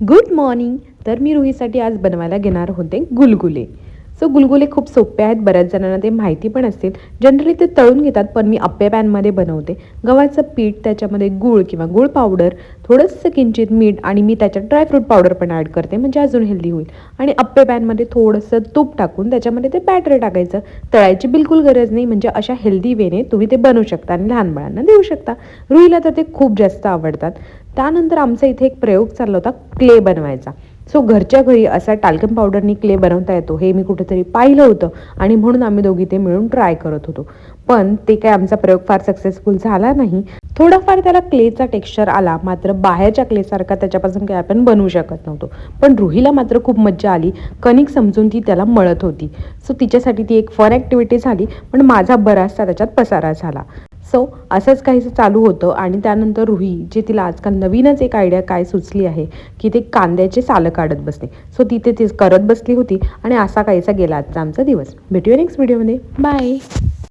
Good morning. तर मी रुहीसाठी आज बनवायला घेणार होते गुलगुले. सो गुलगुले खूप सोपे आहेत, बऱ्याच जणांना ते माहिती पण असतील. जनरली ते तळून घेतात, पण मी अप्पे पॅनमध्ये बनवते. गव्हाचं पीठ, त्याच्यामध्ये गूळ किंवा गूळ पावडर, थोडंसं किंचित मीठ आणि मी त्याच्यात ड्रायफ्रूट पावडर पण ॲड करते, म्हणजे अजून हेल्दी होईल. आणि अप्पे पॅनमध्ये थोडंसं तूप टाकून त्याच्यामध्ये ते बॅटर टाकायचं. तळायची बिलकुल गरज नाही, म्हणजे अशा हेल्दी वेने तुम्ही ते बनवू शकता आणि लहान मुलांना देऊ शकता. रुईला तर ते खूप जास्त आवडतात. त्यानंतर आमचा इथे एक प्रयोग चालला होता क्ले बनवायचा. सो घरच्या घरी असा टाल्कम पावडरनी क्ले बनवता येतो हे मी कुठेतरी पाहिलं होतं आणि म्हणून आम्ही दोघी ते मिळून ट्राय करत होतो. पण ते काय आमचा प्रयोग फार सक्सेसफुल झाला नाही. थोडाफार त्याला क्लेचा टेक्स्चर आला, मात्र बाहेरच्या क्लेसारखा त्याच्यापासून काही आपण बनवू शकत नव्हतो. पण रुहीला मात्र खूप मज्जा आली. कणिक समजून ती त्याला मळत होती. सो तिच्यासाठी ती एक फन ॲक्टिव्हिटी झाली, पण माझा बराचसा त्याच्यात पसारा झाला. सो असंच काहीसं चालू होतं आणि त्यानंतर रुही, जे तिला आजकाल नवीनच एक आयडिया काय सुचली आहे की ते कांद्याचे सालं काढत बसते. सो ती ते करत बसली होती आणि असा काहीसा गेला आजचा आमचा दिवस. भेटूया नेक्स्ट व्हिडिओमध्ये. बाय.